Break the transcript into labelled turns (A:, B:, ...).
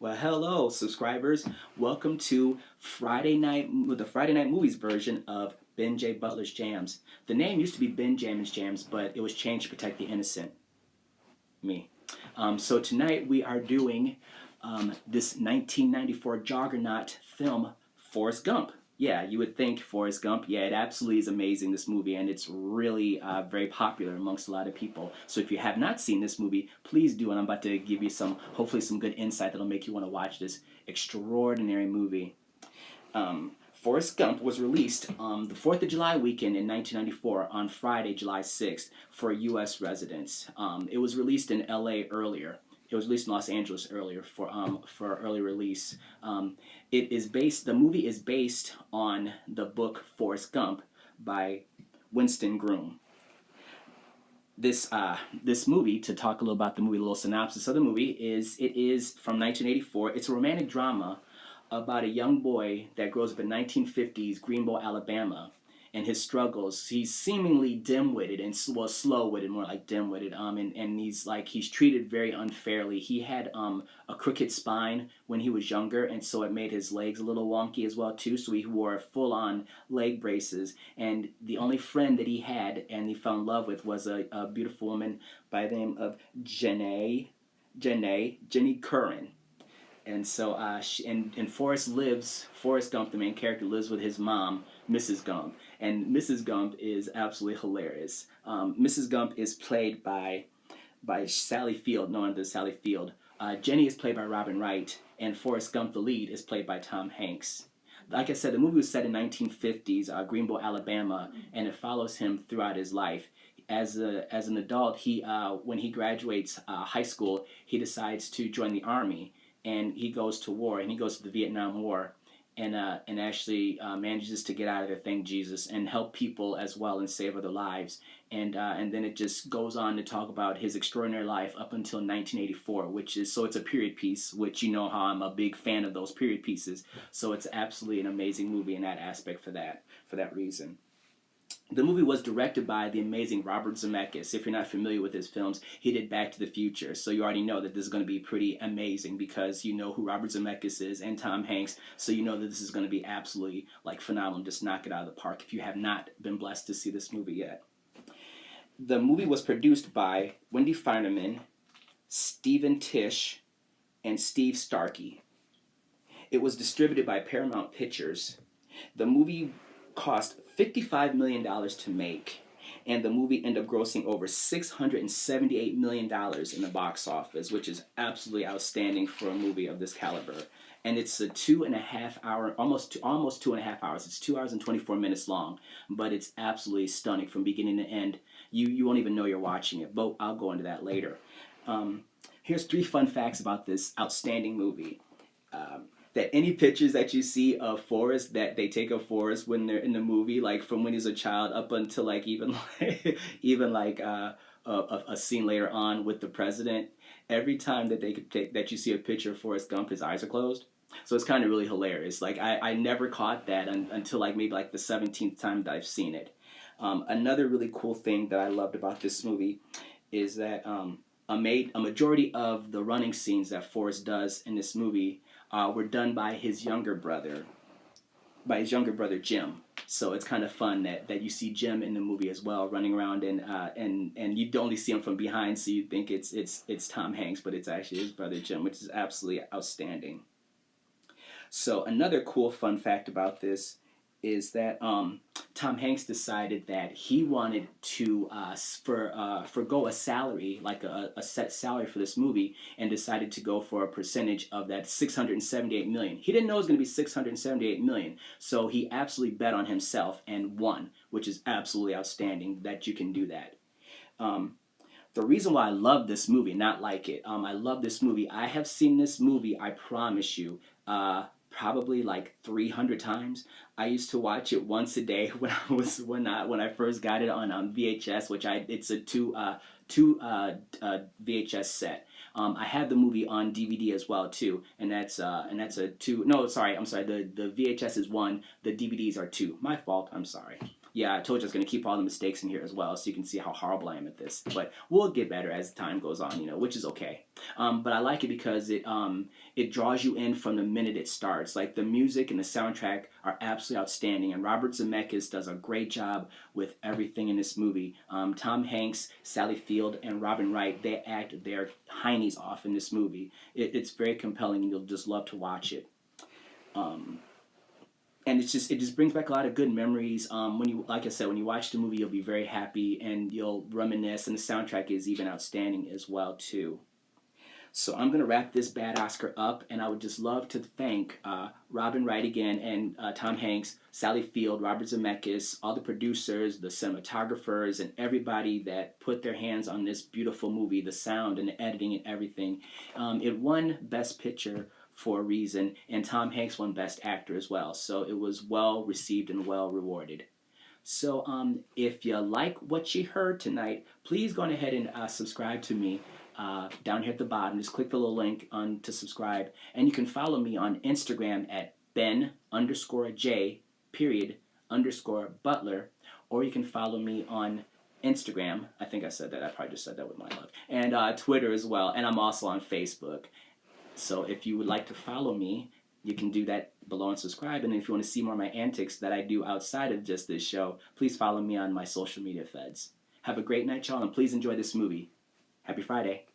A: Well, hello, subscribers. Welcome to the Friday Night Movies version of Ben J Butler's Jams. The name used to be Ben Jamin's Jams, but it was changed to protect the innocent. Me. So tonight we are doing this 1994 juggernaut film, Forrest Gump. Yeah, you would think Forrest Gump. Yeah, it absolutely is amazing, this movie, and it's really very popular amongst a lot of people. So if you have not seen this movie, please do, and I'm about to give you hopefully some good insight that'll make you want to watch this extraordinary movie. Forrest Gump was released the 4th of July weekend in 1994 on Friday, July 6th for U.S. residents. It was released in L.A. earlier. It was released in Los Angeles earlier for early release. The movie is based on the book Forrest Gump by Winston Groom. This movie, to talk a little about the movie, a little synopsis of the movie, it is from 1984. It's a romantic drama about a young boy that grows up in 1950s Greenville, Alabama, and his struggles. He's seemingly dim-witted and slow-witted, more like dim-witted. And he's treated very unfairly. He had a crooked spine when he was younger, and so it made his legs a little wonky as well too. So he wore full-on leg braces, and the only friend that he had and he fell in love with was a beautiful woman by the name of Jenny Curran. And so, Forrest Gump, the main character, lives with his mom, Mrs. Gump. And Mrs. Gump is absolutely hilarious. Mrs. Gump is played by Sally Field, known as Sally Field. Jenny is played by Robin Wright, and Forrest Gump, the lead, is played by Tom Hanks. Like I said, the movie was set in 1950s, Greenville, Alabama, and it follows him throughout his life. As an adult, when he graduates high school, he decides to join the army, and he goes to war, and he goes to the Vietnam War, and actually manages to get out of there, thank Jesus, and help people as well and save other lives. And then it just goes on to talk about his extraordinary life up until 1984, it's a period piece, which you know how I'm a big fan of those period pieces. So it's absolutely an amazing movie in that aspect for that reason. The movie was directed by the amazing Robert Zemeckis. If you're not familiar with his films, he did Back to the Future, so you already know that this is going to be pretty amazing because you know who Robert Zemeckis is and Tom Hanks, so you know that this is going to be absolutely phenomenal. Just knock it out of the park if you have not been blessed to see this movie yet. The movie was produced by Wendy Finerman, Stephen Tisch, and Steve Starkey. It was distributed by Paramount Pictures. The movie cost $55 million to make, and the movie ended up grossing over $678 million in the box office, which is absolutely outstanding for a movie of this caliber. And it's a 2.5 hour, almost 2.5 hours. It's 2 hours and 24 minutes long, but it's absolutely stunning from beginning to end. You won't even know you're watching it, but I'll go into that later. Here's 3 fun facts about this outstanding movie. That any pictures that you see of Forrest that they take of Forrest when they're in the movie, like from when he's a child up until a scene later on with the president, every time that you see a picture of Forrest Gump, his eyes are closed. So it's kind of really hilarious. Like I never caught that until maybe the 17th time that I've seen it. Another really cool thing that I loved about this movie is that a majority of the running scenes that Forrest does in this movie were done by his younger brother Jim. So it's kind of fun that you see Jim in the movie as well, running around and you only see him from behind, so you think it's Tom Hanks, but it's actually his brother Jim, which is absolutely outstanding. So another cool fun fact about this is that Tom Hanks decided that he wanted to forgo a salary, like a set salary for this movie, and decided to go for a percentage of that $678 million. He didn't know it was going to be $678 million, so he absolutely bet on himself and won, which is absolutely outstanding that you can do that. The reason why I love this movie, not like it, I love this movie. I have seen this movie, I promise you, probably 300 times. I used to watch it once a day when I first got it on VHS, it's a two VHS set. I have the movie on DVD as well too, and that's a two. No, sorry, I'm sorry. The VHS is 1, the DVDs are 2. My fault. I'm sorry. Yeah, I told you I was going to keep all the mistakes in here as well, so you can see how horrible I am at this. But we'll get better as time goes on, which is okay. But I like it because it draws you in from the minute it starts. Like the music and the soundtrack are absolutely outstanding, and Robert Zemeckis does a great job with everything in this movie. Tom Hanks, Sally Field, and Robin Wright, they act their heinies off in this movie. It's very compelling, and you'll just love to watch it. And it just brings back a lot of good memories. When you, like I said, when you watch the movie, you'll be very happy and you'll reminisce. And the soundtrack is even outstanding as well too. So I'm gonna wrap this bad Oscar up, and I would just love to thank Robin Wright again, and Tom Hanks, Sally Field, Robert Zemeckis, all the producers, the cinematographers, and everybody that put their hands on this beautiful movie, the sound and the editing and everything. It won Best Picture for a reason, and Tom Hanks won Best Actor as well. So it was well received and well rewarded. So if you like what you heard tonight, please go on ahead and subscribe to me down here at the bottom. Just click the little link on to subscribe. And you can follow me on Instagram at Ben_J _Butler. Or you can follow me on Instagram. I think I said that. I probably just said that with my luck. And Twitter as well. And I'm also on Facebook. So if you would like to follow me, you can do that below and subscribe. And if you want to see more of my antics that I do outside of just this show, please follow me on my social media feds. Have a great night, y'all, and please enjoy this movie. Happy Friday.